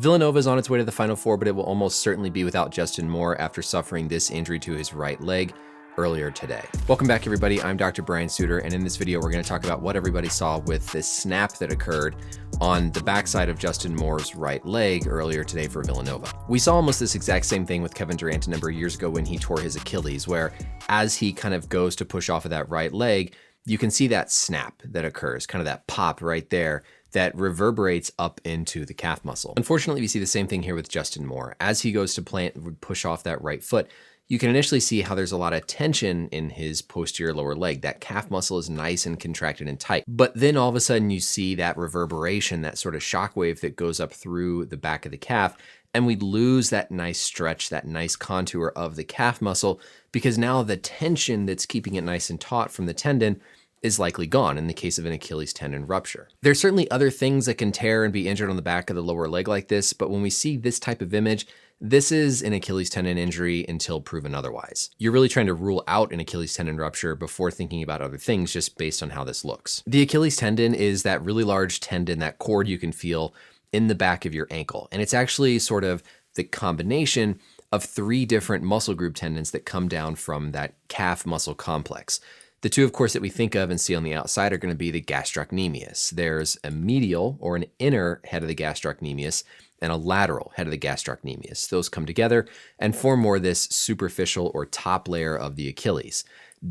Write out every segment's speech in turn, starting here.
Villanova is on its way to the Final Four, but it will almost certainly be without Justin Moore after suffering this injury to his right leg earlier today. Welcome back, everybody. I'm Dr. Brian Sutterer, and in this video, we're going to talk about what everybody saw with this snap that occurred on the backside of Justin Moore's right leg earlier today for Villanova. We saw almost this exact same thing with Kevin Durant a number of years ago when he tore his Achilles, where as he kind of goes to push off of that right leg, you can see that snap that occurs, kind of that pop right there that reverberates up into the calf muscle. Unfortunately, we see the same thing here with Justin Moore. As he goes to push off that right foot, you can initially see how there's a lot of tension in his posterior lower leg. That calf muscle is nice and contracted and tight. But then all of a sudden you see that reverberation, that sort of shockwave that goes up through the back of the calf, and we lose that nice stretch, that nice contour of the calf muscle, because now the tension that's keeping it nice and taut from the tendon is likely gone in the case of an Achilles tendon rupture. There's certainly other things that can tear and be injured on the back of the lower leg like this, but when we see this type of image, this is an Achilles tendon injury until proven otherwise. You're really trying to rule out an Achilles tendon rupture before thinking about other things just based on how this looks. The Achilles tendon is that really large tendon, that cord you can feel in the back of your ankle. And it's actually sort of the combination of three different muscle group tendons that come down from that calf muscle complex. The two, of course, that we think of and see on the outside are going to be the gastrocnemius. There's a medial or an inner head of the gastrocnemius and a lateral head of the gastrocnemius. Those come together and form more this superficial or top layer of the Achilles.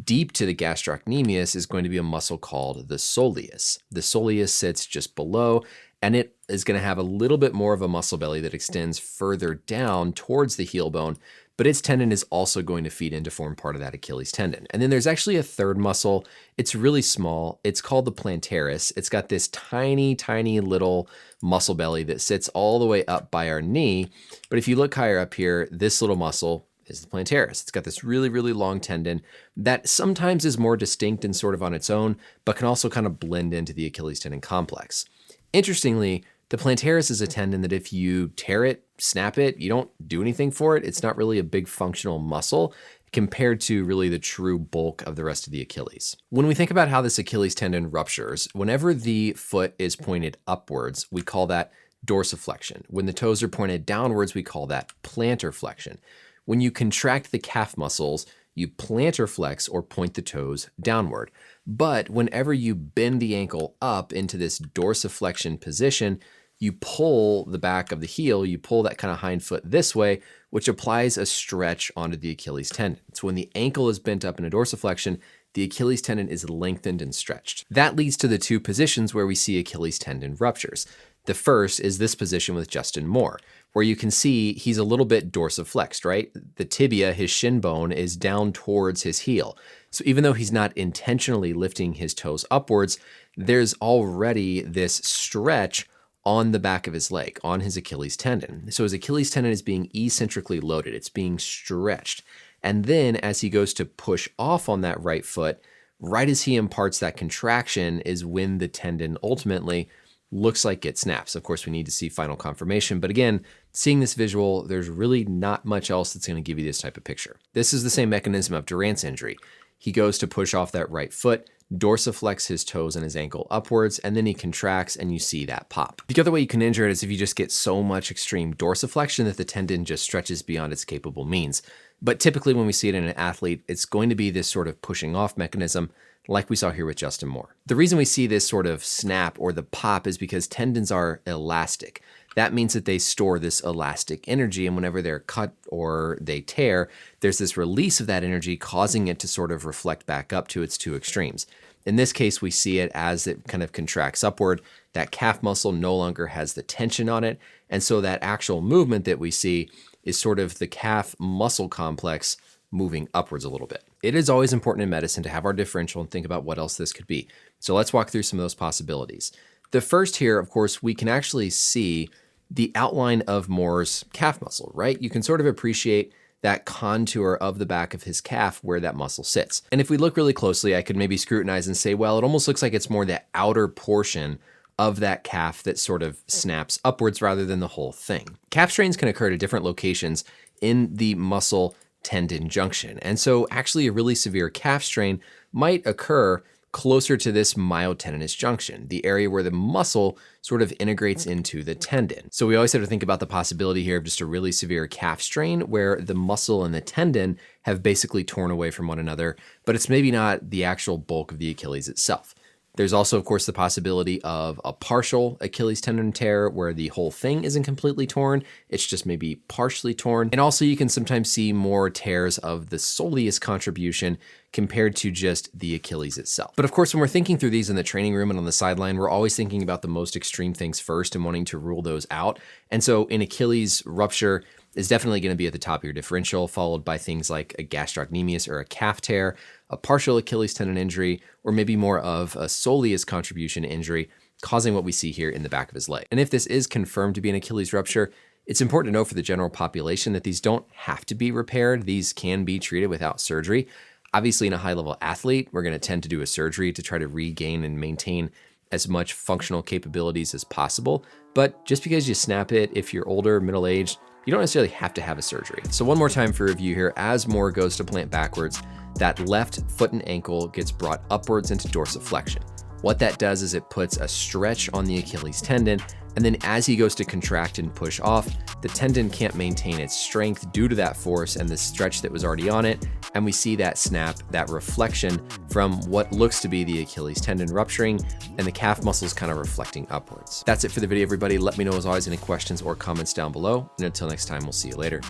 Deep to the gastrocnemius is going to be a muscle called the soleus. The soleus sits just below, and it is going to have a little bit more of a muscle belly that extends further down towards the heel bone, but its tendon is also going to feed in to form part of that Achilles tendon. And then there's actually a third muscle. It's really small. It's called the plantaris. It's got this tiny, tiny little muscle belly that sits all the way up by our knee. But if you look higher up here, this little muscle is the plantaris. It's got this really, really long tendon that sometimes is more distinct and sort of on its own, but can also kind of blend into the Achilles tendon complex. Interestingly, the plantaris is a tendon that if you tear it, snap it, you don't do anything for it. It's not really a big functional muscle compared to really the true bulk of the rest of the Achilles. When we think about how this Achilles tendon ruptures, whenever the foot is pointed upwards, we call that dorsiflexion. When the toes are pointed downwards, we call that plantar flexion. When you contract the calf muscles, you plantar flex or point the toes downward. But whenever you bend the ankle up into this dorsiflexion position, you pull the back of the heel, you pull that kind of hind foot this way, which applies a stretch onto the Achilles tendon. So when the ankle is bent up in a dorsiflexion, the Achilles tendon is lengthened and stretched. That leads to the two positions where we see Achilles tendon ruptures. The first is this position with Justin Moore, where you can see he's a little bit dorsiflexed, right? The tibia, his shin bone, is down towards his heel. So even though he's not intentionally lifting his toes upwards, there's already this stretch on the back of his leg, on his Achilles tendon. So his Achilles tendon is being eccentrically loaded. It's being stretched. And then as he goes to push off on that right foot, right as he imparts that contraction is when the tendon ultimately looks like it snaps. Of course, we need to see final confirmation. But again, seeing this visual, there's really not much else that's going to give you this type of picture. This is the same mechanism of Durant's injury. He goes to push off that right foot, dorsiflex his toes and his ankle upwards, and then he contracts and you see that pop. The other way you can injure it is if you just get so much extreme dorsiflexion that the tendon just stretches beyond its capable means. But typically when we see it in an athlete, it's going to be this sort of pushing off mechanism like we saw here with Justin Moore. The reason we see this sort of snap or the pop is because tendons are elastic. That means that they store this elastic energy, and whenever they're cut or they tear, there's this release of that energy causing it to sort of reflect back up to its two extremes. In this case, we see it as it kind of contracts upward. That calf muscle no longer has the tension on it, and so that actual movement that we see is sort of the calf muscle complex moving upwards a little bit. It is always important in medicine to have our differential and think about what else this could be. So let's walk through some of those possibilities. The first here, of course, we can actually see the outline of Moore's calf muscle, right? You can sort of appreciate that contour of the back of his calf where that muscle sits. And if we look really closely, I could maybe scrutinize and say, well, it almost looks like it's more the outer portion of that calf that sort of snaps upwards rather than the whole thing. Calf strains can occur at different locations in the muscle tendon junction. And so actually a really severe calf strain might occur closer to this myotendinous junction, the area where the muscle sort of integrates into the tendon. So we always have to think about the possibility here of just a really severe calf strain where the muscle and the tendon have basically torn away from one another, but it's maybe not the actual bulk of the Achilles itself. There's also, of course, the possibility of a partial Achilles tendon tear where the whole thing isn't completely torn. It's just maybe partially torn. And also you can sometimes see more tears of the soleus contribution compared to just the Achilles itself. But of course, when we're thinking through these in the training room and on the sideline, we're always thinking about the most extreme things first and wanting to rule those out. And so an Achilles rupture is definitely going to be at the top of your differential, followed by things like a gastrocnemius or a calf tear, a partial Achilles tendon injury, or maybe more of a soleus contribution injury, causing what we see here in the back of his leg. And if this is confirmed to be an Achilles rupture, it's important to know for the general population that these don't have to be repaired. These can be treated without surgery. Obviously, in a high-level athlete, we're going to tend to do a surgery to try to regain and maintain as much functional capabilities as possible. But just because you snap it, if you're older, middle-aged, you don't necessarily have to have a surgery. So one more time for review here, as Moore goes to plant backwards, that left foot and ankle gets brought upwards into dorsiflexion. What that does is it puts a stretch on the Achilles tendon, and then as he goes to contract and push off, the tendon can't maintain its strength due to that force and the stretch that was already on it, and we see that snap, that reflection from what looks to be the Achilles tendon rupturing and the calf muscles kind of reflecting upwards. That's it for the video, everybody. Let me know as always any questions or comments down below, and until next time, we'll see you later.